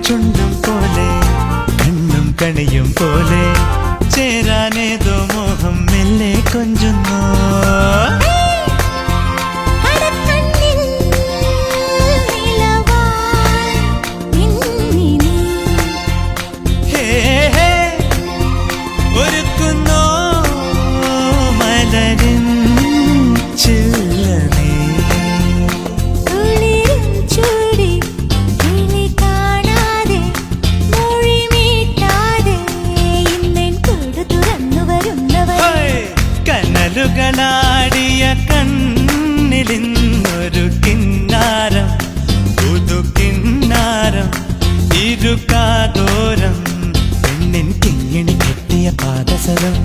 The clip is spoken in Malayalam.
ചുണ്ടും പോലെ കണ്ണും കണിയും പോലെ ചേരാനേതോ മോഹം മെല്ലെ കൊഞ്ചുന്നു. ഒരുക്കുന്നോ മലരിൻ ചില്ലനേ കനലുകളാടിയ കണ്ണിലിന്നൊരു കിന്നാരം പുതു കിന്നാരം ഇരുകാതോരം പെണ്ണിൻ കിങ്ങിണി കെട്ടിയ പാദസരം